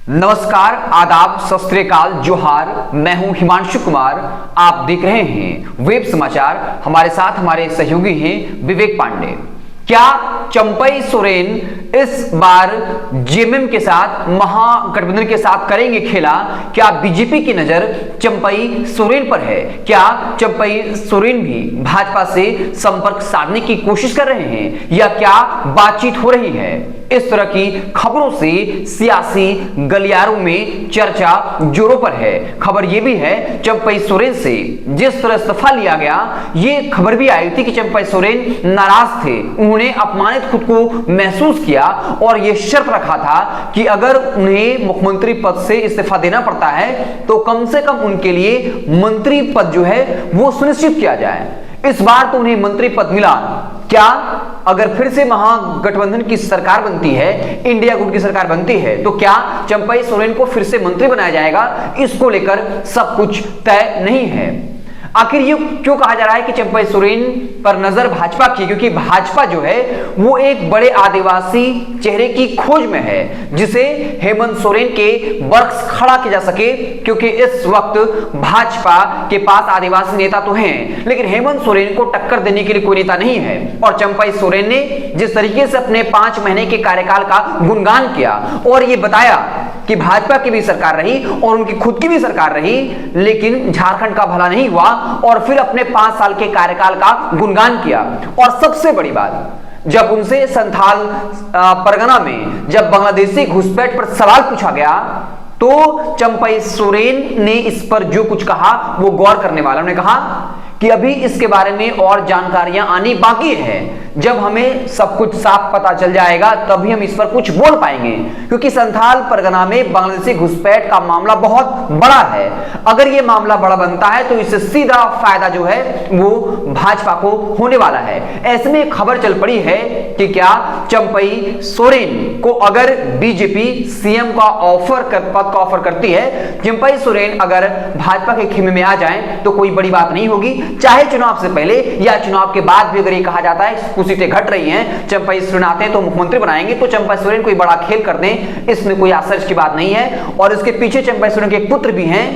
नमस्कार, आदाब, सत श्री अकाल, जोहार। मैं हूं हिमांशु कुमार। आप देख रहे हैं वेब समाचार। हमारे साथ हमारे सहयोगी हैं विवेक पांडे। क्या चंपई सोरेन इस बार जेएमएम के साथ, महागठबंधन के साथ करेंगे खेला? क्या बीजेपी की नजर चंपई सोरेन पर है? क्या चंपई सोरेन भी भाजपा से संपर्क साधने की कोशिश कर रहे हैं या क्या बातचीत हो रही है? इस तरह की खबरों से सियासी गलियारों में चर्चा जोरों पर है। खबर यह भी है चंपई सोरेन से जिस तरह इस्तीफा लिया गया, यह खबर भी आई थी कि चंपई सोरेन नाराज थे, उन्होंने अपमानित खुद को महसूस किया और यह शर्त रखा था कि अगर उन्हें मुख्यमंत्री पद से इस्तीफा देना पड़ता है तो कम से कम उनके लिए मंत्री पद जो है वो सुनिश्चित किया जाए। इस बार तो उन्हें मंत्री पद मिला। क्या अगर फिर से महागठबंधन की सरकार बनती है, इंडिया गुट की सरकार बनती है, तो क्या चंपई सोरेन को फिर से मंत्री बनाया जाएगा? इसको लेकर सब कुछ तय नहीं है। आखिर ये क्यों कहा जा रहा है कि चंपई सोरेन पर नजर भाजपा की? क्योंकि भाजपा जो है वो एक बड़े आदिवासी चेहरे की खोज में है जिसे हेमंत सोरेन के बरक्स खड़ा किया जा सके, क्योंकि इस वक्त भाजपा के पास आदिवासी नेता तो हैं लेकिन हेमंत सोरेन को टक्कर देने के लिए कोई नेता नहीं है। और चंपई सोरेन ने जिस तरीके से अपने 5 महीने के कार्यकाल का गुणगान किया और ये बताया कि भाजपा की भी सरकार रही और उनकी खुद की भी सरकार रही लेकिन झारखंड का भला नहीं हुआ, और फिर अपने 5 साल के कार्यकाल का गुणगान किया। और सबसे बड़ी बात, जब उनसे संथाल परगना में जब बांग्लादेशी घुसपैठ पर सवाल पूछा गया तो चंपई सोरेन ने इस पर जो कुछ कहा वो गौर करने वाला। उन्होंने कहा कि अभी इसके बारे में और जानकारियां आनी बाकी है। जब हमें सब कुछ साफ पता चल जाएगा तभी हम इस पर कुछ बोल पाएंगे, क्योंकि संथाल परगना में बांग्लादेशी घुसपैठ का मामला बहुत बड़ा है। अगर यह मामला बड़ा बनता है तो इससे सीधा फायदा जो है वो भाजपा को होने वाला है। ऐसे में खबर चल पड़ी है कि क्या चंपई सोरेन को अगर बीजेपी सीएम का पद का ऑफर करती है, चंपई सोरेन अगर भाजपा के खेमे में आ जाएं तो कोई बड़ी बात नहीं होगी। चाहे चुनाव से पहले या चुनाव के बाद भी अगर ये कहा जाता है कुछ सीटें घट रही हैं, चंपई सोरेन आते हैं तो मुख्यमंत्री बनाएंगे, तो चंपई सोरेन कोई बड़ा खेल कर दें, इसमें कोई आश्चर्य की बात नहीं है। और इसके पीछे चंपई सोरेन के एक पुत्र भी हैं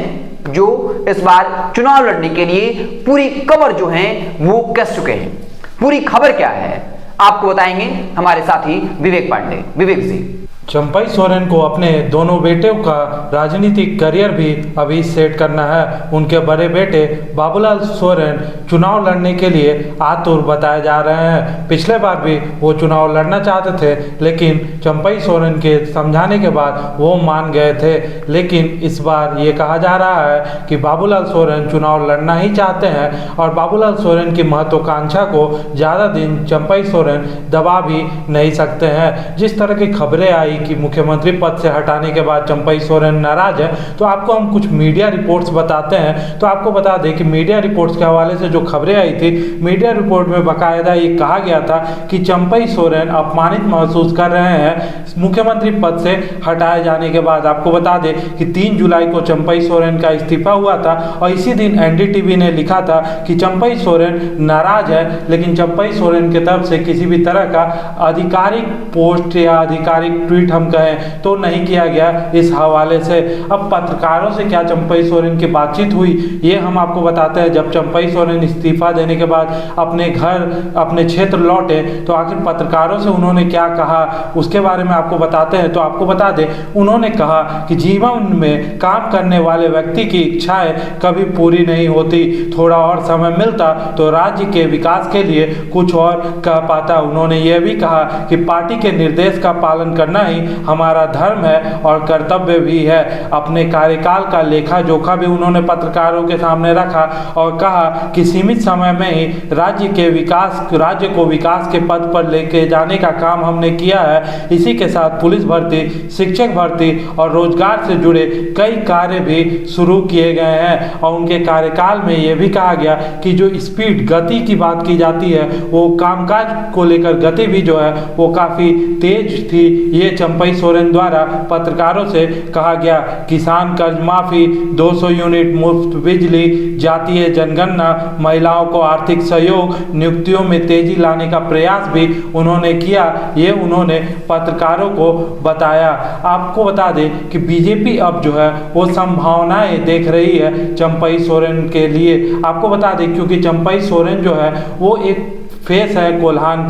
जो इस बार चुनाव लड़ने के लिए पूरी कवर जो है वो कस चुके हैं। पूरी खबर क्या है आपको बताएंगे हमारे साथी विवेक पांडे। विवेक जी। चंपई सोरेन को अपने दोनों बेटों का राजनीतिक करियर भी अभी सेट करना है। उनके बड़े बेटे बाबूलाल सोरेन चुनाव लड़ने के लिए आतुर बताए जा रहे हैं। पिछले बार भी वो चुनाव लड़ना चाहते थे लेकिन चंपई सोरेन के समझाने के बाद वो मान गए थे। लेकिन इस बार ये कहा जा रहा है कि बाबूलाल सोरेन चुनाव लड़ना ही चाहते हैं और बाबूलाल सोरेन की महत्वाकांक्षा को ज़्यादा दिन चंपई सोरेन दबा भी नहीं सकते हैं। जिस तरह की खबरें आई कि मुख्यमंत्री पद से हटाने के बाद चंपई सोरेन नाराज है, तो आपको हम कुछ मीडिया रिपोर्ट्स बताते हैं। तो आपको बता दें कि मीडिया रिपोर्ट्स के हवाले से जो खबरें आई थी, मीडिया रिपोर्ट में बाकायदा ये कहा गया था कि चंपई सोरेन अपमानित महसूस कर रहे हैं मुख्यमंत्री पद से हटाए जाने के बाद। आपको बता दें कि 3 जुलाई को चंपई सोरेन का इस्तीफा हुआ था और इसी दिन एनडीटीवी ने लिखा था कि चंपई सोरेन नाराज है, लेकिन चंपई सोरेन की तरफ से किसी भी तरह का आधिकारिक पोस्ट या आधिकारिक ट्वीट हम कहें तो नहीं किया गया। इस हवाले से अब पत्रकारों से क्या चंपई सोरेन की बातचीत हुई ये हम आपको बताते हैं। जब चंपई सोरेन इस्तीफा देने के बाद अपने घर, अपने क्षेत्र लौटे तो आखिर पत्रकारों से उन्होंने क्या कहा उसके बारे में आपको बताते हैं। तो आपको बता दें, उन्होंने कहा कि जीवन में काम करने वाले व्यक्ति की इच्छाएं कभी पूरी नहीं होती, थोड़ा और समय मिलता तो राज्य के विकास के लिए कुछ और कह पाता। उन्होंने यह भी कहा कि पार्टी के निर्देश का पालन करना ही हमारा धर्म है और कर्तव्य भी है। अपने कार्यकाल का लेखा जोखा भी उन्होंने पत्रकारों के सामने रखा और कहा कि सीमित समय में ही राज्य को विकास के पद पर लेके जाने का काम हमने किया है। इसी के साथ पुलिस भर्ती, शिक्षक भर्ती और रोजगार से जुड़े कई कार्य भी शुरू किए गए हैं। और उनके कार्यकाल में यह भी कहा गया कि जो स्पीड, गति की बात की जाती है, वो कामकाज को लेकर गति भी जो है वो काफ़ी तेज थी। ये चंपई सोरेन द्वारा पत्रकारों से कहा गया। किसान कर्ज माफी, 200 यूनिट मुफ्त बिजली, जातीय जनगणना, महिलाओं को आर्थिक सहयोग, नियुक्तियों में तेजी लाने का प्रयास भी उन्होंने किया, ये उन्होंने पत्रकारों को बताया। आपको बता दें कि बीजेपी अब जो है वो संभावनाएं देख रही है चंपई सोरेन के लिए। आपको बता दें क्योंकि चंपई सोरेन जो है वो एक फेस है कोल्हान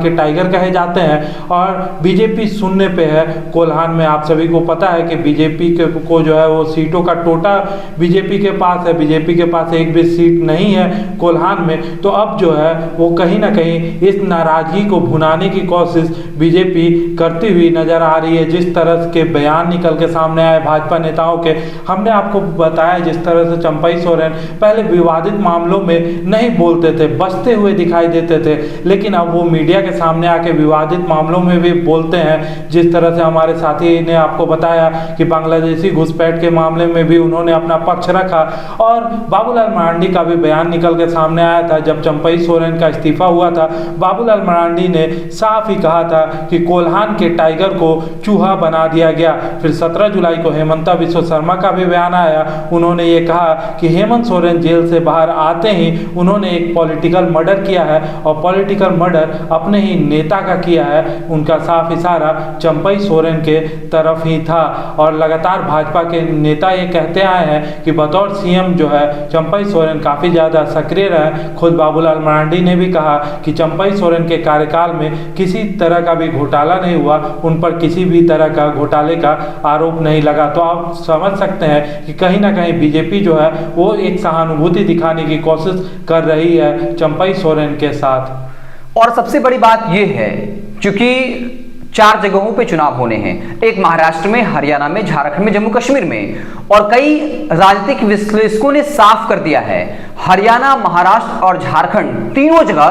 के टाइगर कहे जाते हैं और बीजेपी शून्य पे है कोल्हान में। आप सभी को पता है कि बीजेपी को जो है वो सीटों का टोटा बीजेपी के पास है, बीजेपी के पास एक भी सीट नहीं है कोल्हान में। तो अब जो है वो कहीं ना कहीं इस नाराजगी को भुनाने की कोशिश बीजेपी करती हुई नजर आ रही है। जिस तरह के बयान निकल के सामने आए भाजपा नेताओं के, हमने आपको बताया जिस तरह से चंपई सोरेन पहले विवादित मामलों में नहीं बोलते थे, बचते हुए दिखाई देते थे, लेकिन अब वो मीडिया के सामने आके विवादित मामलों में भी बोलते हैं। जिस तरह से हमारे साथी ने आपको बताया कि बांग्लादेशी घुसपैठ के मामले में भी उन्होंने अपना पक्ष रखा और बाबूलाल मरांडी का भी बयान निकल के सामने आया था। जब चंपई सोरेन का इस्तीफा हुआ था, बाबूलाल मरांडी ने साफ ही कहा था कि कोल्हान के टाइगर को चूहा बना दिया गया। फिर 17 जुलाई को हेमंता बिस्वा शर्मा का भी बयान आया, उन्होंने ये कहा कि हेमंत सोरेन जेल से बाहर आते ही उन्होंने एक पॉलिटिकल मर्डर किया है और पॉलिटिकल मर्डर अपने ही नेता का किया है। उनका साफ इशारा चंपई सोरेन के तरफ ही था और लगातार भाजपा के नेता ये कहते आए हैं कि बतौर सीएम जो है चंपई सोरेन काफ़ी ज़्यादा सक्रिय रहे। खुद बाबूलाल मरांडी ने भी कहा कि चंपई सोरेन के कार्यकाल में किसी तरह का भी घोटाला नहीं हुआ, उन पर किसी भी तरह का घोटाले का आरोप नहीं लगा। तो आप समझ सकते हैं कि कहीं ना कहीं बीजेपी जो है वो एक सहानुभूति दिखाने की कोशिश कर रही है चंपई सोरेन के साथ। और सबसे बड़ी बात यह है, क्योंकि 4 जगहों पे चुनाव होने हैं, एक महाराष्ट्र में, हरियाणा में, झारखंड में, जम्मू कश्मीर में, और कई राजनीतिक विश्लेषकों ने साफ कर दिया है हरियाणा, महाराष्ट्र और झारखंड तीनों जगह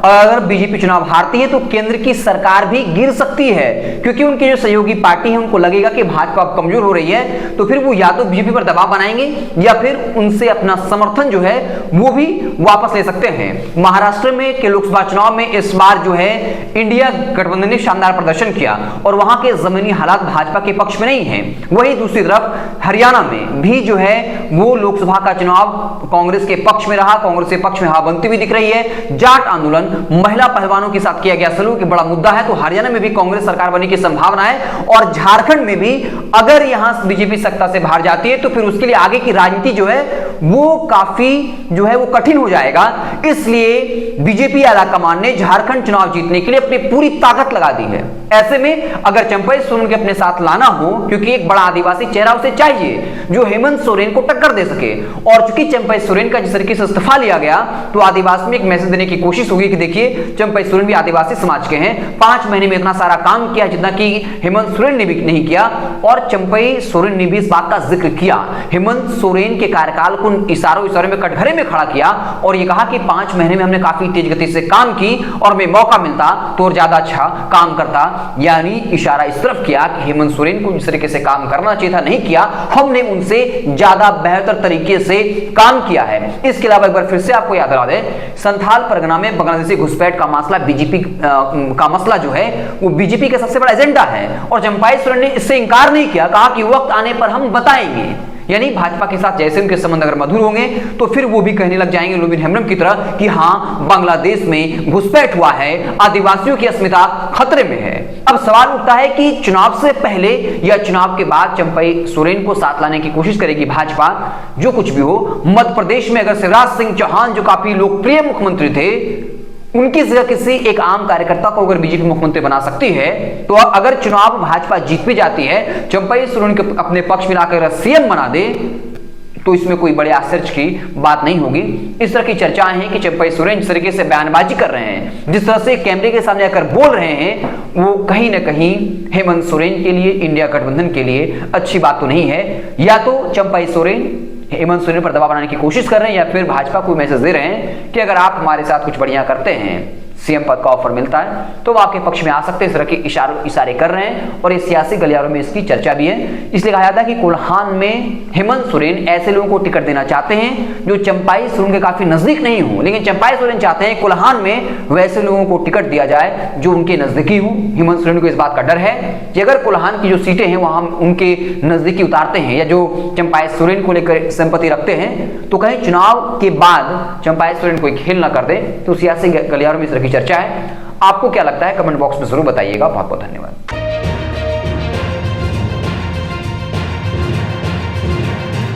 अगर बीजेपी चुनाव हारती है तो केंद्र की सरकार भी गिर सकती है, क्योंकि उनकी जो सहयोगी पार्टी है उनको लगेगा कि भाजपा कमजोर हो रही है, तो फिर वो या तो बीजेपी पर दबाव बनाएंगे या फिर उनसे अपना समर्थन जो है वो भी वापस ले सकते हैं। महाराष्ट्र में के लोकसभा चुनाव में इस बार जो है इंडिया गठबंधन ने शानदार प्रदर्शन किया और वहां के जमीनी हालात भाजपा के पक्ष में नहीं है। वहीं दूसरी तरफ हरियाणा में भी जो है वो लोकसभा का चुनाव कांग्रेस के पक्ष में रहा, कांग्रेस के पक्ष में हवा बनती हुई दिख रही है। जाट आंदोलन, महिला पहलवानों के साथ किया गया सलूक बड़ा मुद्दा है, तो हरियाणा में भी कांग्रेस सरकार बनने की संभावना है और झारखंड में भी अगर यहां बीजेपी सत्ता से बाहर जाती है तो फिर उसके लिए आगे की राजनीति जो है वो काफी जो है वो कठिन हो जाएगा। इसलिए बीजेपी आलाकमान ने झारखंड चुनाव जीतने के लिए अपनी पूरी ताकत लगा दी है। ऐसे में अगर चंपई सोरेन के अपने साथ लाना हो, क्योंकि एक बड़ा आदिवासी चेहरा उसे चाहिए जो हेमंत सोरेन को टक्कर दे सके, और चूंकि चंपई सोरेन का जिस तरीके से इस्तीफा लिया गया तो आदिवासी में एक मैसेज देने की कोशिश होगी कि देखिए चंपई सोरेन भी आदिवासी समाज के हैं, 5 महीने में इतना सारा काम किया जितना कि हेमंत सोरेन ने भी नहीं किया। और चंपई सोरेन ने भी इस बात का जिक्र किया, हेमंत सोरेन के कार्यकाल को इशारों में कटघरे में खड़ा किया और ये कहा कि 5 महीने में हमने काफी तेज गति से काम की और मैं मौका मिलता तो और ज्यादा अच्छा काम करता। यानी इशारा इस तरफ किया कि हेमंत सोरेन को जिस तरीके से काम करना चाहिए था नहीं किया, हमने उनसे ज्यादा बेहतर तरीके से काम किया है। इसके अलावा एक बार फिर से आपको याद दिला दें, संथाल परगना में बांग्लादेशी घुसपैठ का मसला बीजेपी का मसला जो है वो बीजेपी का सबसे बड़ा एजेंडा है और चंपई सोरेन ने इससे इंकार नहीं किया, कहा कि वक्त आने पर हम बताएंगे। यानी भाजपा के साथ जैसे उनके संबंध अगर मधुर होंगे तो फिर वो भी कहने लग जाएंगे लोबिन हेम्ब्रम की तरह कि हाँ बांग्लादेश में घुसपैठ हुआ है, आदिवासियों की अस्मिता खतरे में है। अब सवाल उठता है कि चुनाव से पहले या चुनाव के बाद चंपई सोरेन को साथ लाने की कोशिश करेगी भाजपा। जो कुछ भी हो, मध्य प्रदेश में अगर शिवराज सिंह चौहान जो काफी लोकप्रिय मुख्यमंत्री थे उनकी जगह किसी एक आम कार्यकर्ता को अगर बीजेपी मुख्यमंत्री बना सकती है तो अगर चुनाव भाजपा जीत भी जाती है, चंपई सोरेन को अपने पक्ष में लाकर सीएम बना दे तो इसमें कोई बड़े आश्चर्य की बात नहीं होगी। इस तरह की चर्चाएं हैं कि चंपई सोरेन जिस तरीके से बयानबाजी कर रहे हैं, जिस तरह से कैमरे के सामने आकर बोल रहे हैं, वो कहीं ना कहीं हेमंत सोरेन के लिए, इंडिया गठबंधन के लिए अच्छी बात तो नहीं है। या तो चंपई सोरेन हेमंत सोरेन पर दबाव बनाने की कोशिश कर रहे हैं या फिर भाजपा को मैसेज दे रहे हैं कि अगर आप हमारे साथ कुछ बढ़िया करते हैं, सीएम पद का ऑफर मिलता है तो वो आपके पक्ष में आ सकते हैं। इस तरह के इशारे कर रहे हैं और इस सियासी गलियारों में इसकी चर्चा भी है। इसलिए कहा जाता है कि कोल्हान में हेमंत सोरेन ऐसे लोगों को टिकट देना चाहते हैं जो चंपाई सोरेन के काफी नजदीक नहीं हो, लेकिन चंपाई सोरेन चाहते हैं कोल्हान में वैसे लोगों को टिकट दिया जाए जो उनके नजदीकी हो। हेमंत सोरेन को इस बात का डर है कि अगर कोल्हान की जो सीटें हैं वहां हम उनके नजदीकी उतारते हैं या जो चंपाई सोरेन को लेकर संपत्ति रखते हैं तो कहीं चुनाव के बाद चंपाई सोरेन कोई खेल ना कर दे। तो सियासी गलियारों में इस तरह की चर्चा है। आपको क्या लगता है कमेंट बॉक्स में जरूर बताइएगा। बहुत बहुत धन्यवाद।